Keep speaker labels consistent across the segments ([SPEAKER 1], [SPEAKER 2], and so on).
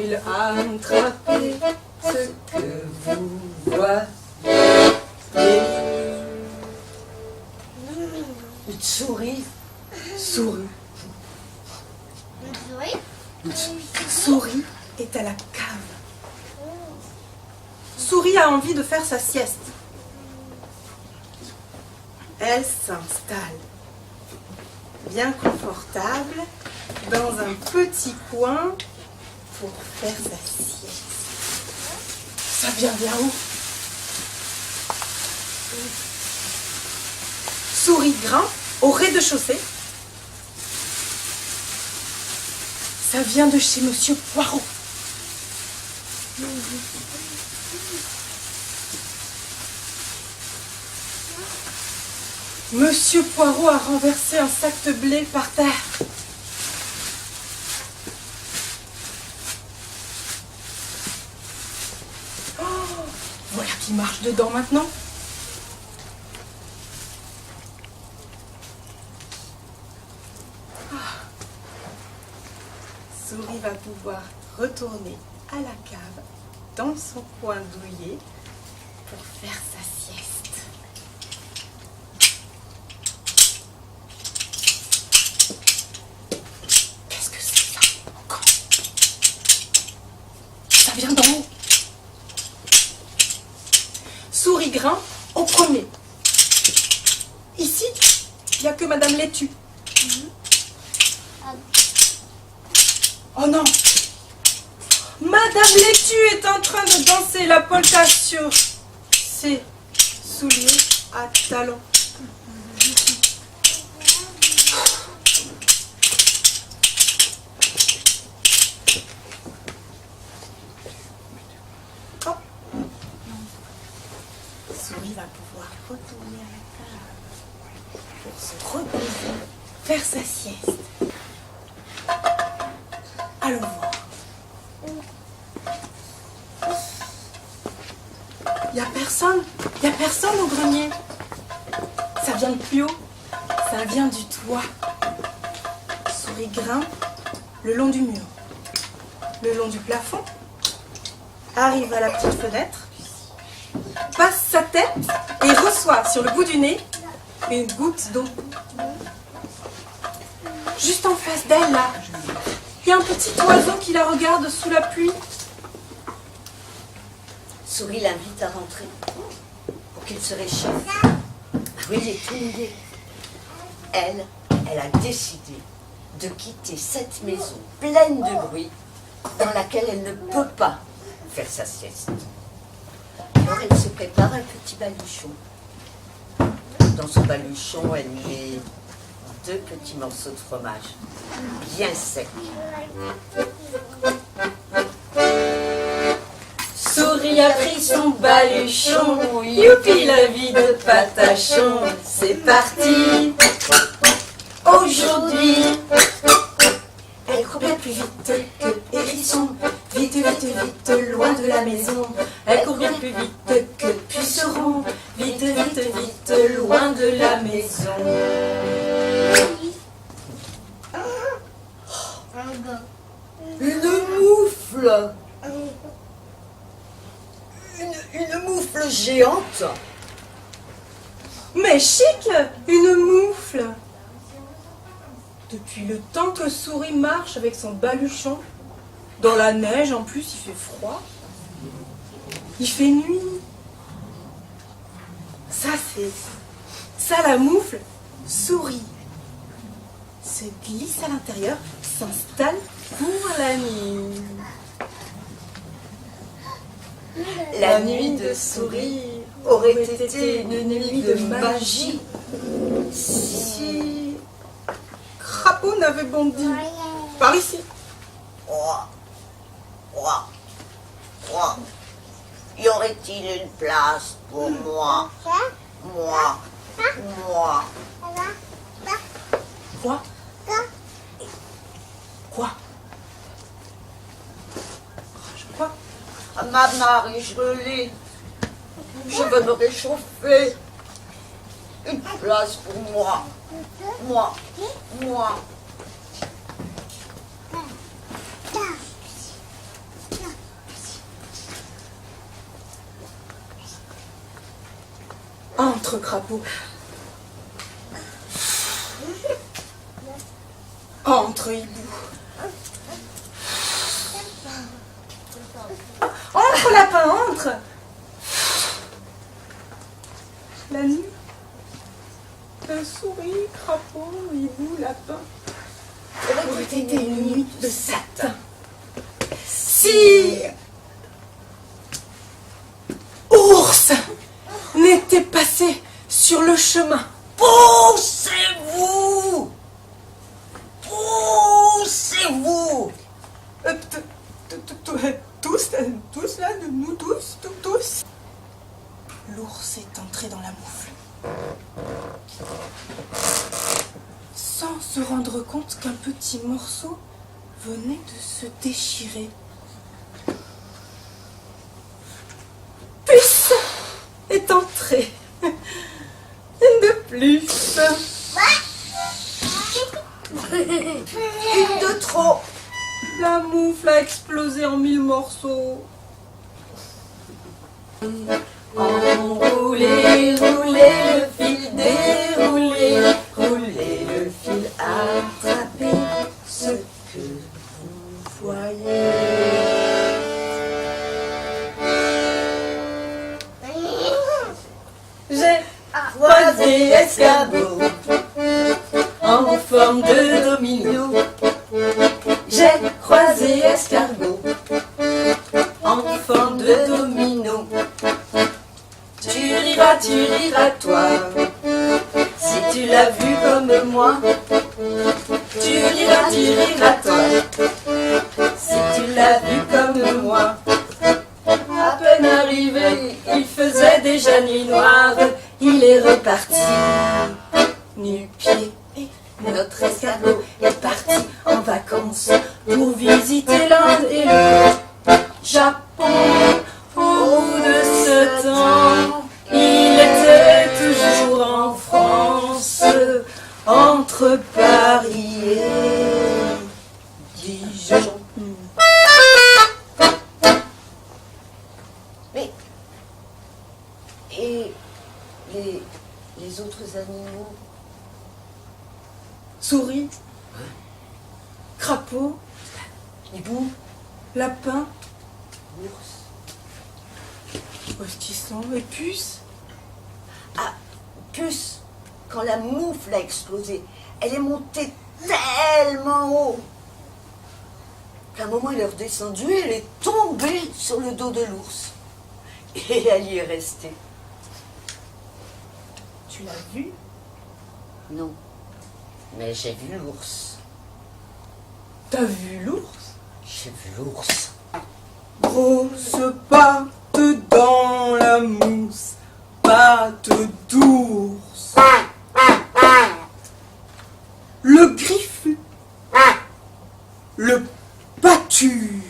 [SPEAKER 1] va-t-il attraper ce que vous voyez?
[SPEAKER 2] Une souris.
[SPEAKER 1] Souris.
[SPEAKER 3] Une souris?
[SPEAKER 1] Souris est à la cave. Souris a envie de faire sa sieste. Elle s'installe, bien confortable, dans un petit coin pour faire sa sieste. Ça vient bien où? Souris grimpe au rez-de-chaussée. Ça vient de chez Monsieur Poirot. Monsieur Poirot a renversé un sac de blé par terre. Oh, voilà qui marche dedans maintenant. Souris va pouvoir retourner à la cave, dans son coin douillet, pour faire sa sieste. Qu'est-ce que c'est ça encore? Ça vient d'en haut. Souris grimpe au premier. Ici, il n'y a que Madame Laitue. Oh non! Madame Laitue est en train de danser la polka sur ses souliers à talons. Oh. Souris va pouvoir retourner à la cave pour se reposer, faire sa sieste. Allons voir. Il n'y a personne au grenier. Ça vient de plus haut, ça vient du toit. Souris grimpe le long du mur, le long du plafond, arrive à la petite fenêtre, passe sa tête et reçoit sur le bout du nez une goutte d'eau. Juste en face d'elle, là, il y a un petit oiseau qui la regarde sous la pluie.
[SPEAKER 2] Souris l'invite à rentrer pour qu'il se réchauffe. Ah oui, il est tout mouillé. Elle a décidé de quitter cette maison pleine de bruit dans laquelle elle ne peut pas faire sa sieste. Alors elle se prépare un petit baluchon. Dans son baluchon, elle met 2 petits morceaux de fromage bien secs.
[SPEAKER 1] Souris a pris son baluchon, youpi la vie de patachon, c'est parti. Aujourd'hui, elle court bien plus vite que hérisson, vite, vite, vite, loin de la maison. Elle court bien plus vite que puceron, vite, vite, vite, loin de la maison.
[SPEAKER 2] Une moufle! Une moufle géante!
[SPEAKER 1] Mais chic, une moufle. Depuis le temps que Souris marche avec son baluchon, dans la neige en plus, il fait froid, il fait nuit. Ça la moufle, Souris se glisse à l'intérieur, s'installe pour la nuit.
[SPEAKER 2] La nuit de Souris aurait été une nuit de magie
[SPEAKER 1] Si Crapaud n'avait bondi par ici.
[SPEAKER 2] Y aurait-il une place pour moi? Moi.
[SPEAKER 1] Quoi? Quoi? Quoi?
[SPEAKER 2] Ma Marie gelée, je veux me réchauffer. Une place pour moi. Moi.
[SPEAKER 1] Entre, crapaud. Entre, hibou. Entre, lapin, entre. La nuit. Souris, crapaud, hibou, lapin. Aurait été une nuit de satin. Si ours n'était passé sur le chemin.
[SPEAKER 2] Poussez-vous! Poussez-vous!
[SPEAKER 1] Tous là, nous tous. L'ours est entré dans la moufle. Sans se rendre compte qu'un petit morceau venait de se déchirer. Puce est entrée. Une de plus.
[SPEAKER 2] Une de trop!
[SPEAKER 1] La moufle a explosé en 1000 morceaux.
[SPEAKER 2] Enroulez, roulez le fil, déroulez, roulez le fil, attrapez ce que vous voyez. J'ai croisé escargot en forme de domino. J'ai croisé escargot en forme de domino. Tu riras toi, si tu l'as vu comme moi. Tu riras toi, si tu l'as vu comme moi. À peine arrivé, il faisait déjà nuit noire. Il est reparti, nu-pied. Notre escargot est parti en vacances pour visiter l'Inde et le Japon. Au bout de ce temps, il était toujours en France, entre Paris et Dijon. Mais, et les autres animaux?
[SPEAKER 1] Souris, crapaud,
[SPEAKER 2] Hibou,
[SPEAKER 1] lapin,
[SPEAKER 2] ours.
[SPEAKER 1] où est-ce qu'ils sont? Et puce?
[SPEAKER 2] Ah, puce, quand la moufle a explosé, elle est montée tellement haut qu'à un moment elle est redescendue, elle est tombée sur le dos de l'ours. Et elle y est restée.
[SPEAKER 1] Tu l'as vu?
[SPEAKER 2] Non, mais j'ai vu l'ours.
[SPEAKER 1] T'as vu l'ours?
[SPEAKER 2] J'ai vu l'ours.
[SPEAKER 1] Grosse patte dans la mousse, patte d'ours. Le grifflu, le battu,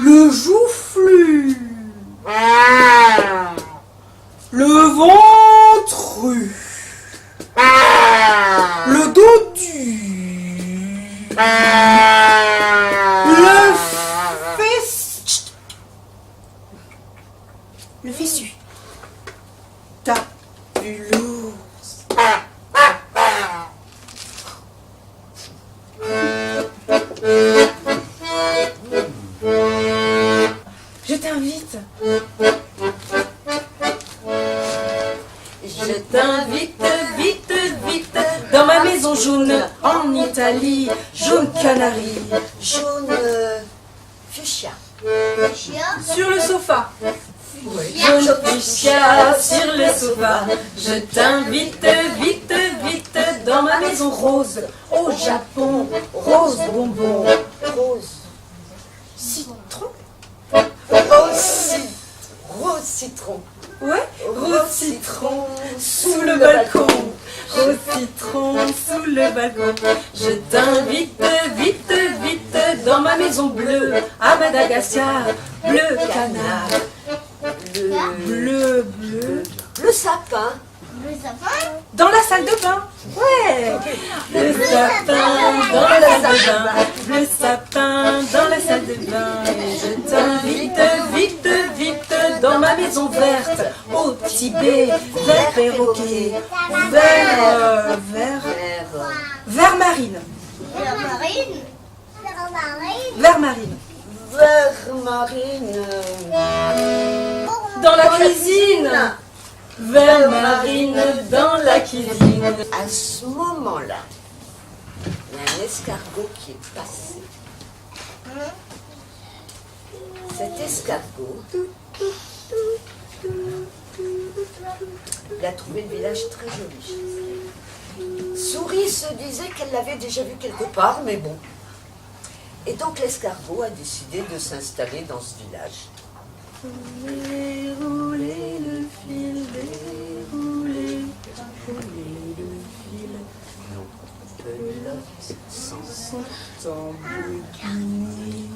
[SPEAKER 1] le joufflu, le ventru, le dodu, le fessu. T'as vu l'ours? Je t'invite.
[SPEAKER 2] Je t'invite vite, vite dans ma maison jaune en Italie. Jaune canari, jaune fuchsia.
[SPEAKER 1] Sur le sofa.
[SPEAKER 2] Jaune fuchsia sur le sofa. Je t'invite vite, vite dans ma maison rose au Japon. Rose bonbon, rose
[SPEAKER 1] Citron.
[SPEAKER 2] rose citron.
[SPEAKER 1] Ouais.
[SPEAKER 2] Rose citron
[SPEAKER 1] Sous le balcon.
[SPEAKER 2] Rose citron sous le balcon. Je t'invite vite, vite dans ma maison bleue à Madagascar. Bleu canard,
[SPEAKER 1] Bleu.
[SPEAKER 2] le sapin.
[SPEAKER 3] Le sapin.
[SPEAKER 1] Dans la salle de bain. Ouais.
[SPEAKER 2] Le sapin dans la salle de bain. Le sapin dans la salle de bain. Et je t'invite vite, vite dans ma maison
[SPEAKER 1] maison verte au Tibet, vert perroquet, vert vert marine,
[SPEAKER 3] Vert marine. Vert marine.
[SPEAKER 1] vert marine.
[SPEAKER 2] Vert marine.
[SPEAKER 1] Dans la cuisine, vert marine dans la cuisine.
[SPEAKER 2] À ce moment-là, il y a un escargot qui est passé. Cet escargot, il a trouvé le village très joli. Souris se disait qu'elle l'avait déjà vu quelque part, mais bon. Et donc l'escargot a décidé de s'installer dans ce village.
[SPEAKER 1] Dérouler le fil, dérouler, rouler le fil.
[SPEAKER 2] Non, pelote sans
[SPEAKER 1] Sans tambouriner.